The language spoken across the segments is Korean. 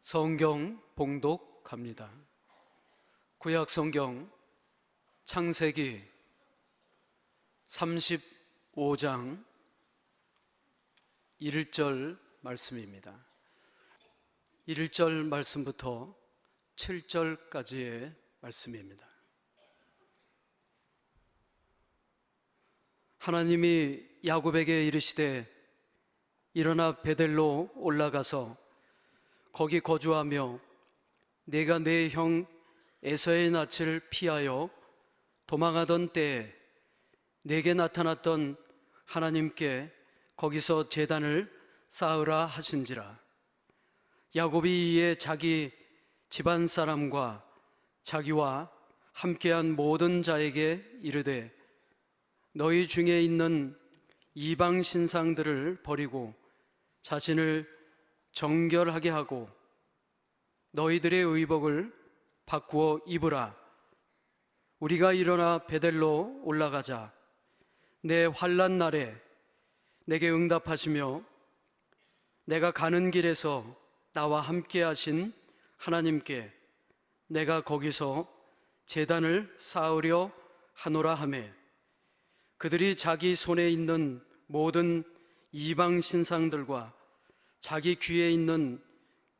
성경 봉독합니다. 구약 성경 창세기 35장 1절 말씀입니다. 1절 말씀부터 7절까지의 말씀입니다. 하나님이 야곱에게 이르시되 일어나 베델로 올라가서 거기 거주하며 내가 내 형 에서의 낯을 피하여 도망하던 때에 내게 나타났던 하나님께 거기서 제단을 쌓으라 하신지라. 야곱이 이에 자기 집안 사람과 자기와 함께한 모든 자에게 이르되 너희 중에 있는 이방 신상들을 버리고 자신을 정결하게 하고 너희들의 의복을 바꾸어 입으라. 우리가 일어나 베델로 올라가자. 내 환난 날에 내게 응답하시며 내가 가는 길에서 나와 함께 하신 하나님께 내가 거기서 제단을 쌓으려 하노라 하매 그들이 자기 손에 있는 모든 이방 신상들과 자기 귀에 있는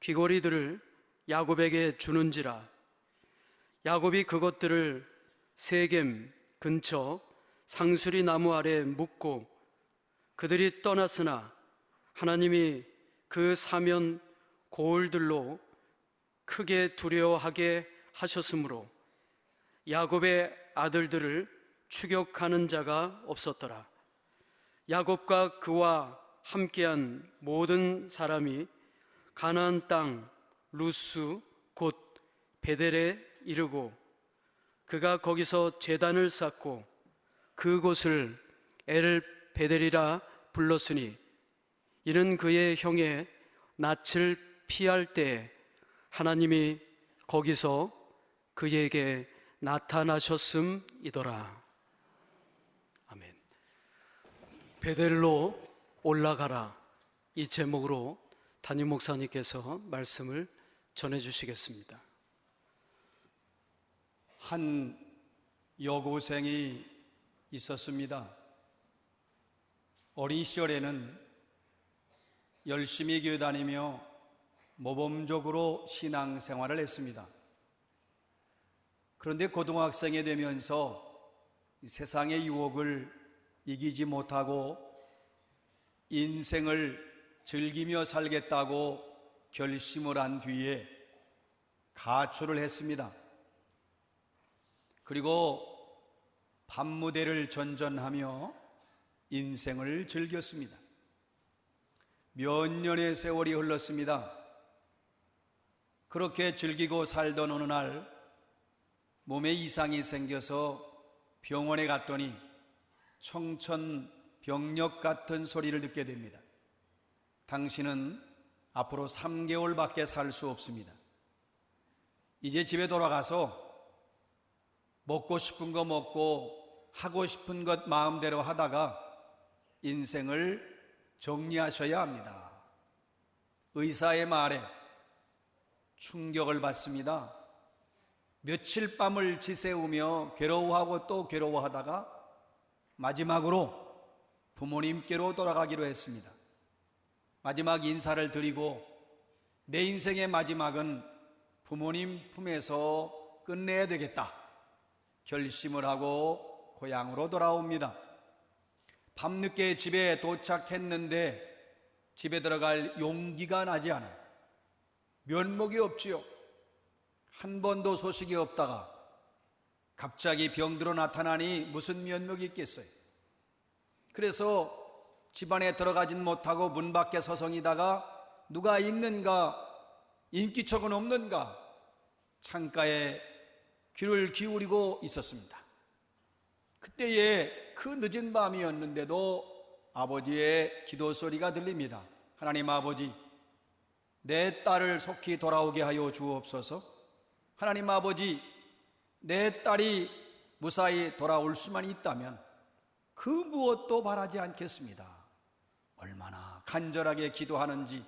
귀고리들을 야곱에게 주는지라. 야곱이 그것들을 세겜 근처 상수리 나무 아래 묻고 그들이 떠났으나 하나님이 그 사면 고을들로 크게 두려워하게 하셨으므로 야곱의 아들들을 추격하는 자가 없었더라. 야곱과 그와 함께한 모든 사람이 가나안 땅 루스 곧 베델에 이르고 그가 거기서 제단을 쌓고 그곳을 엘 베델이라 불렀으니 이는 그의 형의 낯을 피할 때에 하나님이 거기서 그에게 나타나셨음이더라. 아멘. 베델로 올라가라, 이 제목으로 담임 목사님께서 말씀을 전해주시겠습니다. 한 여고생이 있었습니다. 어린 시절에는 열심히 교회 다니며 모범적으로 신앙생활을 했습니다. 그런데 고등학생이 되면서 세상의 유혹을 이기지 못하고 인생을 즐기며 살겠다고 결심을 한 뒤에 가출을 했습니다. 그리고 밤무대를 전전하며 인생을 즐겼습니다. 몇 년의 세월이 흘렀습니다. 그렇게 즐기고 살던 어느 날 몸에 이상이 생겨서 병원에 갔더니 청천벽력 같은 소리를 듣게 됩니다. 당신은 앞으로 3개월밖에 살 수 없습니다. 이제 집에 돌아가서 먹고 싶은 거 먹고 하고 싶은 것 마음대로 하다가 인생을 정리하셔야 합니다. 의사의 말에 충격을 받습니다. 며칠 밤을 지새우며 괴로워하고 또 괴로워하다가 마지막으로 부모님께로 돌아가기로 했습니다. 마지막 인사를 드리고 내 인생의 마지막은 부모님 품에서 끝내야 되겠다 결심을 하고 고향으로 돌아옵니다. 밤늦게 집에 도착했는데 집에 들어갈 용기가 나지 않아요. 면목이 없지요. 한 번도 소식이 없다가 갑자기 병들어 나타나니 무슨 면목이 있겠어요. 그래서 집안에 들어가진 못하고 문 밖에 서성이다가 누가 있는가, 인기척은 없는가 창가에 귀를 기울이고 있었습니다. 그때에 그 늦은 밤이었는데도 아버지의 기도 소리가 들립니다. 하나님 아버지, 내 딸을 속히 돌아오게 하여 주옵소서. 하나님 아버지, 내 딸이 무사히 돌아올 수만 있다면 그 무엇도 바라지 않겠습니다. 얼마나 간절하게 기도하는지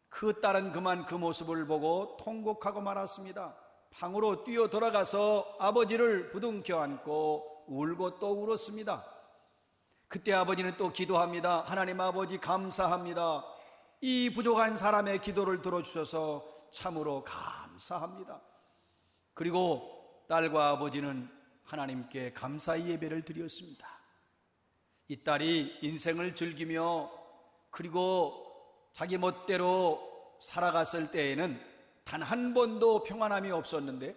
그 딸은 그만 그 모습을 보고 통곡하고 말았습니다. 방으로 뛰어 돌아가서 아버지를 부둥켜 안고 울고 또 울었습니다. 그때 아버지는 또 기도합니다. 하나님 아버지 감사합니다. 이 부족한 사람의 기도를 들어주셔서 참으로 감사합니다. 그리고 딸과 아버지는 하나님께 감사의 예배를 드렸습니다. 이 딸이 인생을 즐기며 그리고 자기 멋대로 살아갔을 때에는 단 한 번도 평안함이 없었는데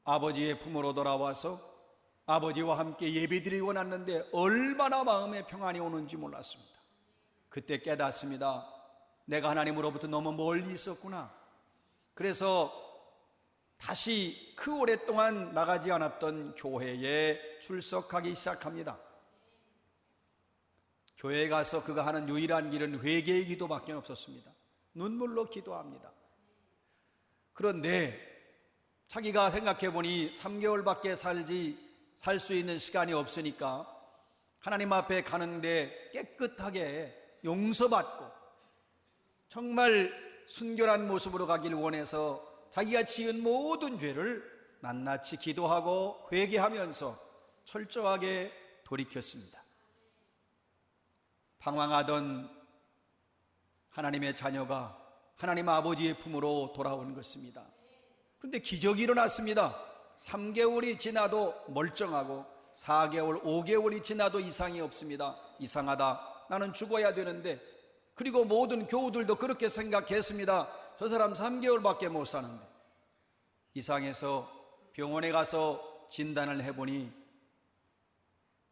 아버지의 품으로 돌아와서 아버지와 함께 예배드리고 났는데 얼마나 마음에 평안이 오는지 몰랐습니다. 그때 깨닫습니다. 내가 하나님으로부터 너무 멀리 있었구나. 그래서 다시 그 오랫동안 나가지 않았던 교회에 출석하기 시작합니다. 교회에 가서 그가 하는 유일한 길은 회개의 기도밖에 없었습니다. 눈물로 기도합니다. 그런데 자기가 생각해 보니 3개월밖에 살 수 있는 시간이 없으니까 하나님 앞에 가는데 깨끗하게 용서받고 정말 순결한 모습으로 가길 원해서 자기가 지은 모든 죄를 낱낱이 기도하고 회개하면서 철저하게 돌이켰습니다. 방황하던 하나님의 자녀가 하나님 아버지의 품으로 돌아온 것입니다. 그런데 기적이 일어났습니다. 3개월이 지나도 멀쩡하고 4개월, 5개월이 지나도 이상이 없습니다. 이상하다. 나는 죽어야 되는데. 그리고 모든 교우들도 그렇게 생각했습니다. 저 사람 3개월밖에 못 사는데. 이상해서 병원에 가서 진단을 해보니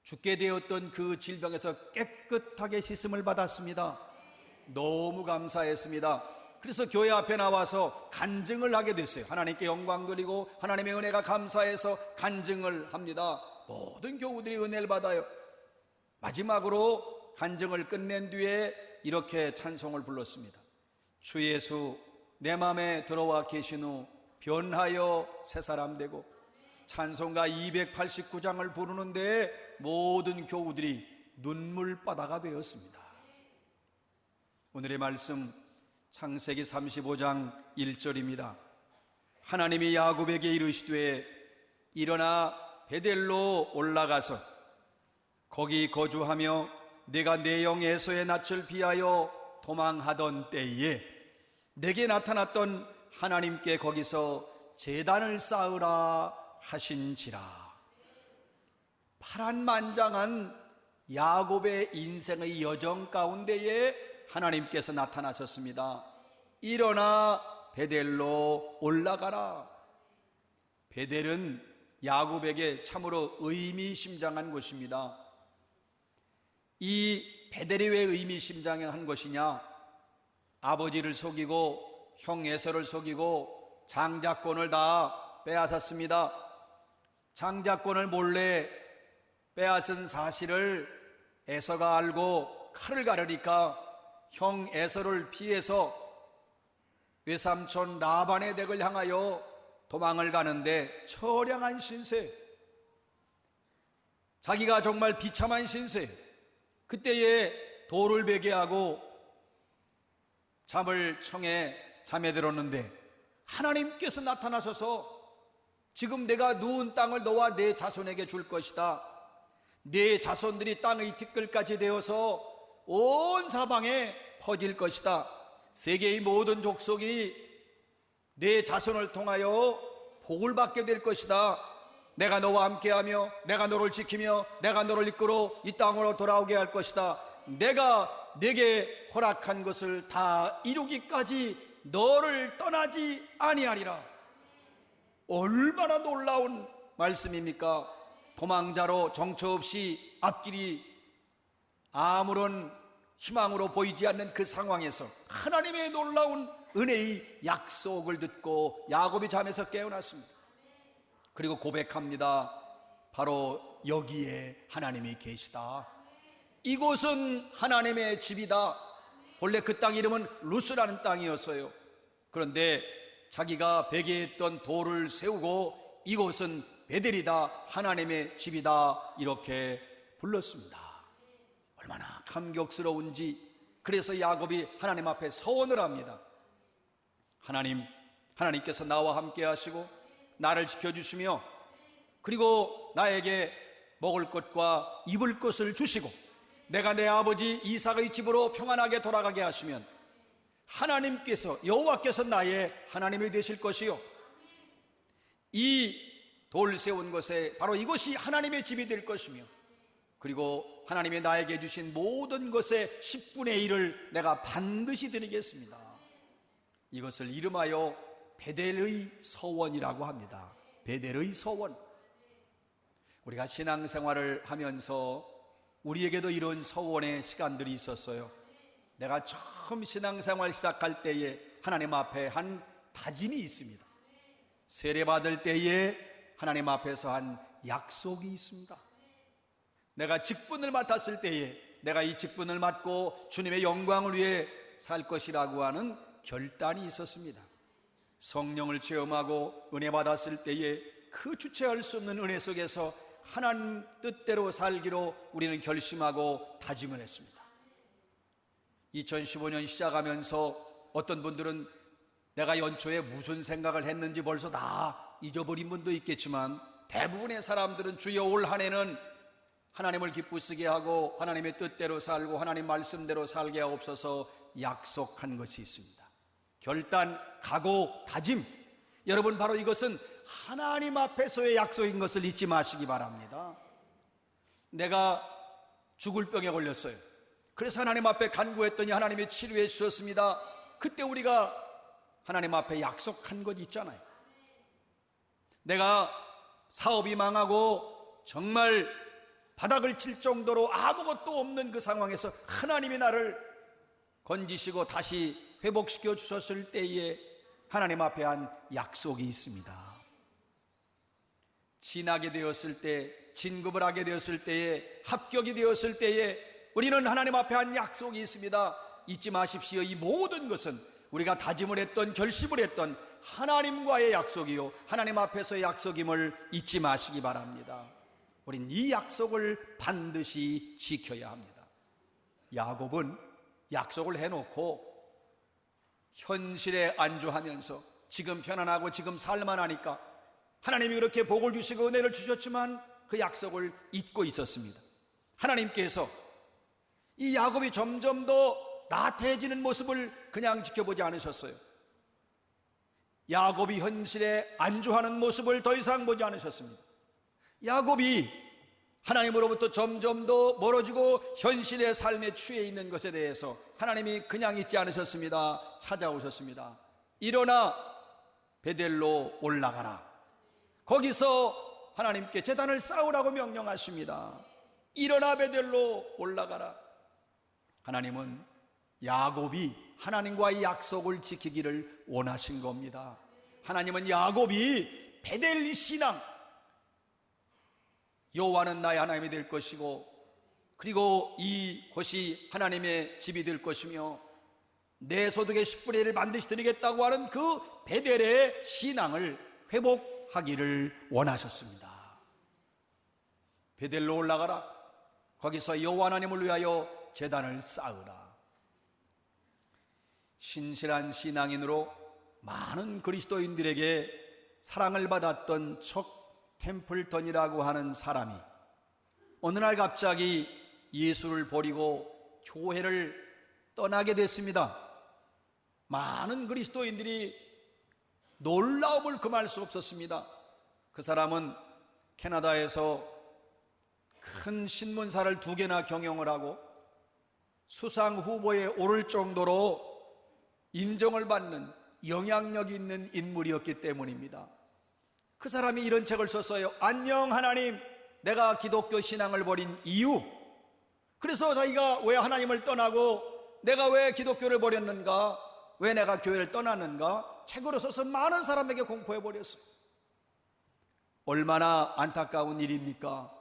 죽게 되었던 그 질병에서 깨끗하게 씻음을 받았습니다. 너무 감사했습니다. 그래서 교회 앞에 나와서 간증을 하게 됐어요. 하나님께 영광 돌리고 하나님의 은혜가 감사해서 간증을 합니다. 모든 교우들이 은혜를 받아요. 마지막으로 간증을 끝낸 뒤에 이렇게 찬송을 불렀습니다. 주 예수 내 맘에 들어와 계신 후 변하여 새 사람 되고. 찬송가 289장을 부르는데 모든 교우들이 눈물바다가 되었습니다. 오늘의 말씀 창세기 35장 1절입니다. 하나님이 야곱에게 이르시되 일어나 베델로 올라가서 거기 거주하며 내가 내 영 에서의 낯을 피하여 도망하던 때에 내게 나타났던 하나님께 거기서 제단을 쌓으라 하신지라. 파란만장한 야곱의 인생의 여정 가운데에 하나님께서 나타나셨습니다. 일어나 베델로 올라가라. 베델은 야곱에게 참으로 의미심장한 곳입니다. 이 베델이 왜 의미심장한 것이냐? 아버지를 속이고 형 에서를 속이고 장자권을 다 빼앗았습니다. 장자권을 몰래 빼앗은 사실을 에서가 알고 칼을 가르니까 형 에서를 피해서 외삼촌 라반의 댁을 향하여 도망을 가는데 처량한 신세, 자기가 정말 비참한 신세, 그때에 돌을 베게 하고 잠을 청해 잠에 들었는데 하나님께서 나타나셔서 지금 내가 누운 땅을 너와 내 자손에게 줄 것이다. 내 자손들이 땅의 티끌까지 되어서 온 사방에 퍼질 것이다. 세계의 모든 족속이 내 자손을 통하여 복을 받게 될 것이다. 내가 너와 함께하며 내가 너를 지키며 내가 너를 이끌어 이 땅으로 돌아오게 할 것이다. 내가 내게 허락한 것을 다 이루기까지 너를 떠나지 아니하리라. 얼마나 놀라운 말씀입니까? 도망자로 정처 없이 앞길이 아무런 희망으로 보이지 않는 그 상황에서 하나님의 놀라운 은혜의 약속을 듣고 야곱이 잠에서 깨어났습니다. 그리고 고백합니다. 바로 여기에 하나님이 계시다. 이곳은 하나님의 집이다. 원래 그 땅 이름은 루스라는 땅이었어요. 그런데 자기가 베개했던 돌을 세우고 이곳은 베델이다, 하나님의 집이다, 이렇게 불렀습니다. 얼마나 감격스러운지. 그래서 야곱이 하나님 앞에 서원을 합니다. 하나님께서 나와 함께 하시고 나를 지켜주시며 그리고 나에게 먹을 것과 입을 것을 주시고 내가 내 아버지 이삭의 집으로 평안하게 돌아가게 하시면 하나님께서, 여호와께서 나의 하나님이 되실 것이요, 이 돌 세운 것에 바로 이것이 하나님의 집이 될 것이며 그리고 하나님이 나에게 주신 모든 것의 10분의 1을 내가 반드시 드리겠습니다. 이것을 이름하여 베델의 서원이라고 합니다. 베델의 서원. 우리가 신앙생활을 하면서 우리에게도 이런 서원의 시간들이 있었어요. 내가 처음 신앙생활 시작할 때에 하나님 앞에 한 다짐이 있습니다. 세례받을 때에 하나님 앞에서 한 약속이 있습니다. 내가 직분을 맡았을 때에 내가 이 직분을 맡고 주님의 영광을 위해 살 것이라고 하는 결단이 있었습니다. 성령을 체험하고 은혜 받았을 때에 그 주체할 수 없는 은혜 속에서 하나님 뜻대로 살기로 우리는 결심하고 다짐을 했습니다. 2015년 시작하면서 어떤 분들은 내가 연초에 무슨 생각을 했는지 벌써 다 잊어버린 분도 있겠지만 대부분의 사람들은 주여 올 한 해는 하나님을 기쁘시게 하고 하나님의 뜻대로 살고 하나님 말씀대로 살게 하옵소서 약속한 것이 있습니다. 결단, 각오, 다짐. 여러분, 바로 이것은 하나님 앞에서의 약속인 것을 잊지 마시기 바랍니다. 내가 죽을 병에 걸렸어요. 그래서 하나님 앞에 간구했더니 하나님이 치료해 주셨습니다. 그때 우리가 하나님 앞에 약속한 것 있잖아요. 내가 사업이 망하고 정말 바닥을 칠 정도로 아무것도 없는 그 상황에서 하나님이 나를 건지시고 다시 회복시켜 주셨을 때에 하나님 앞에 한 약속이 있습니다. 진하게 되었을 때, 진급을 하게 되었을 때에, 합격이 되었을 때에 우리는 하나님 앞에 한 약속이 있습니다. 잊지 마십시오. 이 모든 것은 우리가 다짐을 했던, 결심을 했던 하나님과의 약속이요, 하나님 앞에서의 약속임을 잊지 마시기 바랍니다. 우린 이 약속을 반드시 지켜야 합니다. 야곱은 약속을 해놓고 현실에 안주하면서 지금 편안하고 지금 살만하니까 하나님이 그렇게 복을 주시고 은혜를 주셨지만 그 약속을 잊고 있었습니다. 하나님께서 이 야곱이 점점 더 나태해지는 모습을 그냥 지켜보지 않으셨어요. 야곱이 현실에 안주하는 모습을 더 이상 보지 않으셨습니다. 야곱이 하나님으로부터 점점 더 멀어지고 현실의 삶에 취해 있는 것에 대해서 하나님이 그냥 있지 않으셨습니다. 찾아오셨습니다. 일어나 베델로 올라가라. 거기서 하나님께 제단을 쌓으라고 명령하십니다. 일어나 베델로 올라가라. 하나님은 야곱이 하나님과의 약속을 지키기를 원하신 겁니다. 하나님은 야곱이 베델 신앙, 여호와는 나의 하나님이 될 것이고 그리고 이곳이 하나님의 집이 될 것이며 내 소득의 10분의 1을 반드시 드리겠다고 하는 그 베델의 신앙을 회복하기를 원하셨습니다. 베델로 올라가라. 거기서 여호와 하나님을 위하여 제단을 쌓으라. 신실한 신앙인으로 많은 그리스도인들에게 사랑을 받았던 척 템플턴이라고 하는 사람이 어느 날 갑자기 예수를 버리고 교회를 떠나게 됐습니다. 많은 그리스도인들이 놀라움을 금할 수 없었습니다. 그 사람은 캐나다에서 큰 신문사를 2개나 경영을 하고 수상 후보에 오를 정도로 인정을 받는 영향력 있는 인물이었기 때문입니다. 그 사람이 이런 책을 썼어요. 안녕 하나님, 내가 기독교 신앙을 버린 이유. 그래서 자기가 왜 하나님을 떠나고 내가 왜 기독교를 버렸는가, 왜 내가 교회를 떠났는가 책으로 써서 많은 사람에게 공포해버렸어요. 얼마나 안타까운 일입니까?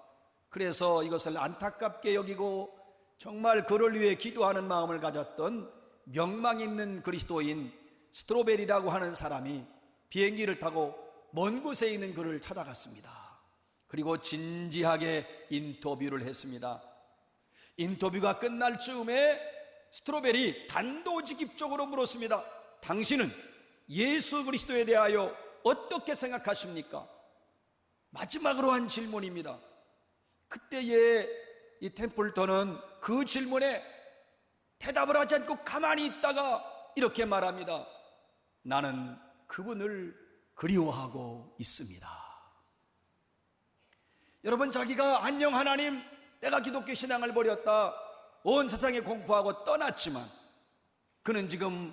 그래서 이것을 안타깝게 여기고 정말 그를 위해 기도하는 마음을 가졌던 명망 있는 그리스도인 스트로베리라고 하는 사람이 비행기를 타고 먼 곳에 있는 그를 찾아갔습니다. 그리고 진지하게 인터뷰를 했습니다. 인터뷰가 끝날 즈음에 스트로벨이 단도직입적으로 물었습니다. 당신은 예수 그리스도에 대하여 어떻게 생각하십니까? 마지막으로 한 질문입니다. 그때에 이 템플턴은 그 질문에 대답을 하지 않고 가만히 있다가 이렇게 말합니다. 나는 그분을 그리워하고 있습니다. 여러분, 자기가 안녕 하나님, 내가 기독교 신앙을 버렸다, 온 세상에 공포하고 떠났지만 그는 지금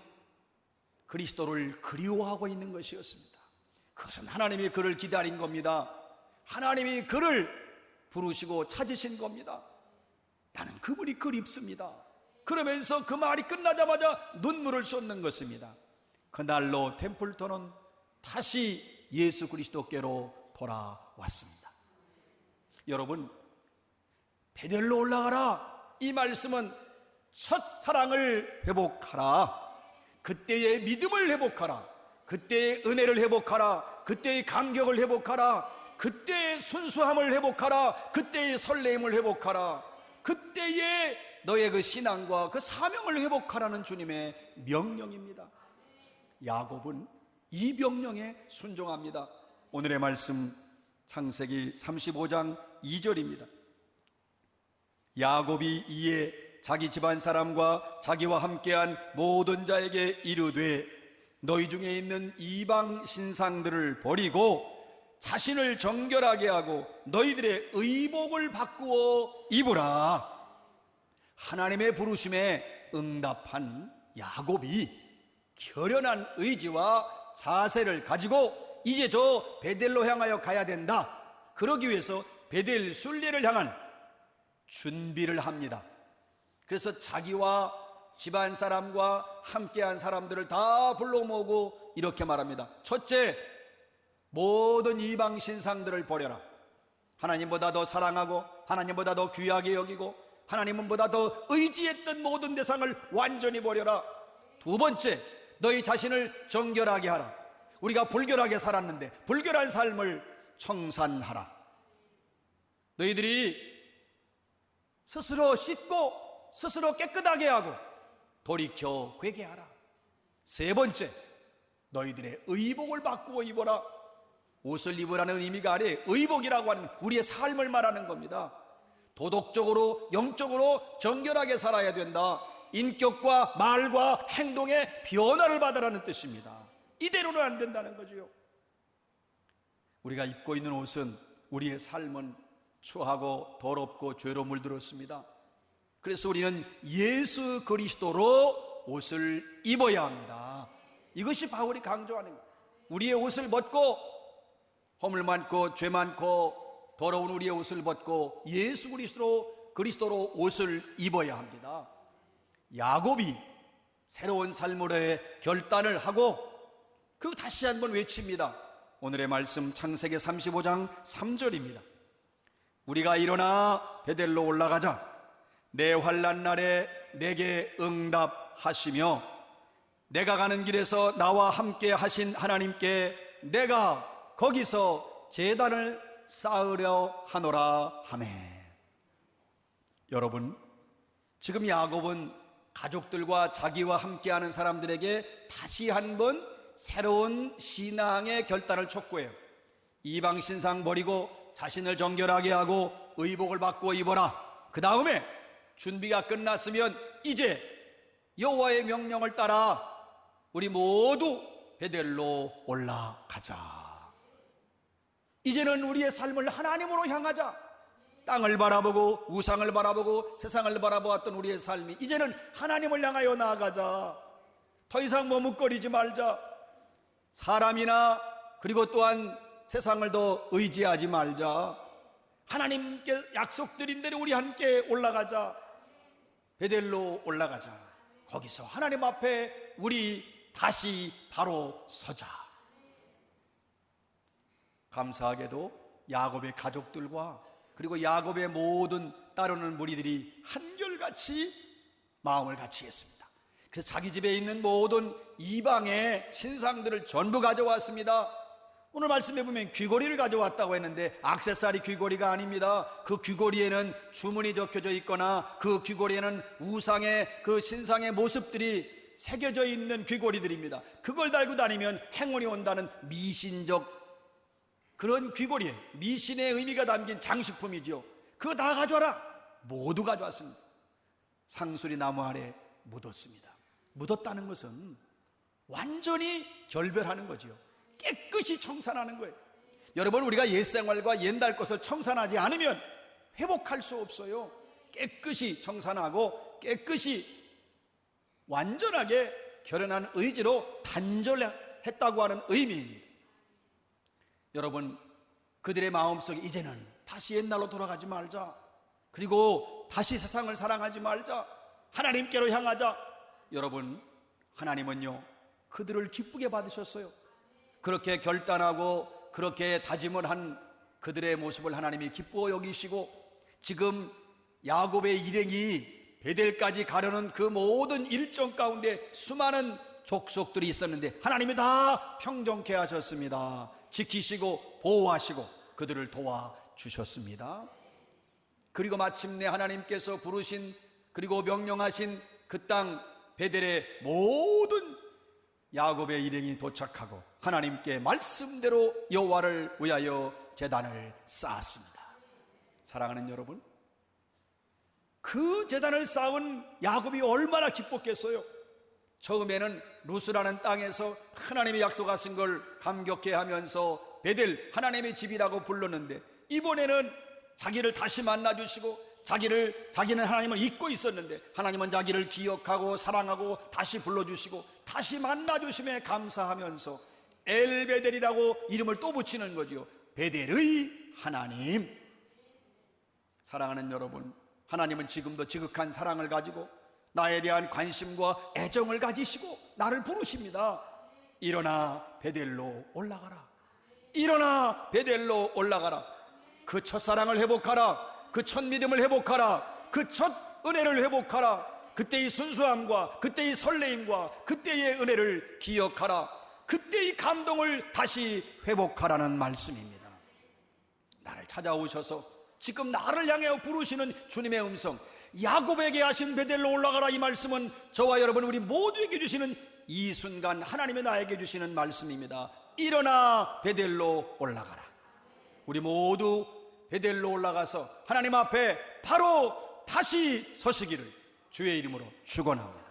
그리스도를 그리워하고 있는 것이었습니다. 그것은 하나님이 그를 기다린 겁니다. 하나님이 그를 부르시고 찾으신 겁니다. 나는 그분이 그립습니다. 그러면서 그 말이 끝나자마자 눈물을 쏟는 것입니다. 그날로 템플턴은 다시 예수 그리스도께로 돌아왔습니다. 여러분, 베델로 올라가라, 이 말씀은 첫사랑을 회복하라, 그때의 믿음을 회복하라, 그때의 은혜를 회복하라, 그때의 감격을 회복하라, 그때의 순수함을 회복하라, 그때의 설레임을 회복하라, 그때의 너의 그 신앙과 그 사명을 회복하라는 주님의 명령입니다. 야곱은 이 명령에 순종합니다. 오늘의 말씀 창세기 35장 2절입니다. 야곱이 이에 자기 집안 사람과 자기와 함께한 모든 자에게 이르되 너희 중에 있는 이방 신상들을 버리고 자신을 정결하게 하고 너희들의 의복을 바꾸어 입으라. 하나님의 부르심에 응답한 야곱이 결연한 의지와 자세를 가지고 이제 저 베델로 향하여 가야 된다, 그러기 위해서 베델 순례를 향한 준비를 합니다. 그래서 자기와 집안 사람과 함께한 사람들을 다 불러 모으고 이렇게 말합니다. 첫째, 모든 이방 신상들을 버려라. 하나님보다 더 사랑하고 하나님보다 더 귀하게 여기고 하나님보다 더 의지했던 모든 대상을 완전히 버려라. 두 번째, 너희 자신을 정결하게 하라. 우리가 불결하게 살았는데 불결한 삶을 청산하라. 너희들이 스스로 씻고 스스로 깨끗하게 하고 돌이켜 회개하라. 세 번째, 너희들의 의복을 바꾸어 입어라. 옷을 입으라는 의미가 아니라 의복이라고 하는 우리의 삶을 말하는 겁니다. 도덕적으로 영적으로 정결하게 살아야 된다. 인격과 말과 행동의 변화를 받으라는 뜻입니다. 이대로는 안 된다는 거죠. 우리가 입고 있는 옷은, 우리의 삶은 추하고 더럽고 죄로 물들었습니다. 그래서 우리는 예수 그리스도로 옷을 입어야 합니다. 이것이 바울이 강조하는 거예요. 우리의 옷을 벗고, 허물 많고 죄 많고 더러운 우리의 옷을 벗고 예수 그리스도로 옷을 입어야 합니다. 야곱이 새로운 삶으로의 결단을 하고 그 다시 한번 외칩니다. 오늘의 말씀 창세기 35장 3절입니다. 우리가 일어나 베델로 올라가자. 내 환난 날에 내게 응답하시며 내가 가는 길에서 나와 함께 하신 하나님께 내가 거기서 제단을 쌓으려 하노라 하매. 여러분, 지금 야곱은 가족들과 자기와 함께하는 사람들에게 다시 한번 새로운 신앙의 결단을 촉구해요. 이방 신상 버리고 자신을 정결하게 하고 의복을 바꾸어 입어라. 그 다음에 준비가 끝났으면 이제 여호와의 명령을 따라 우리 모두 베델로 올라가자. 이제는 우리의 삶을 하나님으로 향하자. 땅을 바라보고 우상을 바라보고 세상을 바라보았던 우리의 삶이 이제는 하나님을 향하여 나아가자. 더 이상 머뭇거리지 말자. 사람이나 그리고 또한 세상을 더 의지하지 말자. 하나님께 약속드린 대로 우리 함께 올라가자. 베델로 올라가자. 거기서 하나님 앞에 우리 다시 바로 서자. 감사하게도 야곱의 가족들과 그리고 야곱의 모든 따르는 무리들이 한결같이 마음을 같이 했습니다. 그래서 자기 집에 있는 모든 이방의 신상들을 전부 가져왔습니다. 오늘 말씀해 보면 귀걸이를 가져왔다고 했는데 액세서리 귀걸이가 아닙니다. 그 귀걸이에는 주문이 적혀져 있거나 그 귀걸이에는 우상의 그 신상의 모습들이 새겨져 있는 귀걸이들입니다. 그걸 달고 다니면 행운이 온다는 미신적 그런 귀걸이에 미신의 의미가 담긴 장식품이죠. 그거 다 가져와라. 모두 가져왔습니다. 상수리 나무 아래 묻었습니다. 묻었다는 것은 완전히 결별하는 거지요. 깨끗이 청산하는 거예요. 여러분, 우리가 옛생활과 옛날 것을 청산하지 않으면 회복할 수 없어요. 깨끗이 청산하고 깨끗이 완전하게 결연한 의지로 단절했다고 하는 의미입니다. 여러분, 그들의 마음속에 이제는 다시 옛날로 돌아가지 말자, 그리고 다시 세상을 사랑하지 말자, 하나님께로 향하자. 여러분, 하나님은요 그들을 기쁘게 받으셨어요. 그렇게 결단하고 그렇게 다짐을 한 그들의 모습을 하나님이 기쁘어 여기시고, 지금 야곱의 일행이 베델까지 가려는 그 모든 일정 가운데 수많은 족속들이 있었는데 하나님이 다 평정케 하셨습니다. 지키시고 보호하시고 그들을 도와주셨습니다. 그리고 마침내 하나님께서 부르신 그리고 명령하신 그 땅 베델의 모든 야곱의 일행이 도착하고 하나님께 말씀대로 여호와를 위하여 제단을 쌓았습니다. 사랑하는 여러분, 그 제단을 쌓은 야곱이 얼마나 기뻤겠어요. 처음에는 루스라는 땅에서 하나님이 약속하신 걸 감격해하면서 베델 하나님의 집이라고 불렀는데, 이번에는 자기를 다시 만나주시고 자기는 하나님을 잊고 있었는데 하나님은 자기를 기억하고 사랑하고 다시 불러주시고 다시 만나주심에 감사하면서 엘베델이라고 이름을 또 붙이는 거죠. 베델의 하나님. 사랑하는 여러분, 하나님은 지금도 지극한 사랑을 가지고 나에 대한 관심과 애정을 가지시고 나를 부르십니다. 일어나 베델로 올라가라. 일어나 베델로 올라가라. 그 첫사랑을 회복하라. 그 첫 믿음을 회복하라. 그 첫 은혜를 회복하라. 그때의 순수함과 그때의 설레임과 그때의 은혜를 기억하라. 그때의 감동을 다시 회복하라는 말씀입니다. 나를 찾아오셔서 지금 나를 향해 부르시는 주님의 음성, 야곱에게 하신 베델로 올라가라, 이 말씀은 저와 여러분 우리 모두에게 주시는 이 순간 하나님의 나에게 주시는 말씀입니다. 일어나 베델로 올라가라. 우리 모두 베델로 올라가서 하나님 앞에 바로 다시 서시기를 주의 이름으로 축원합니다.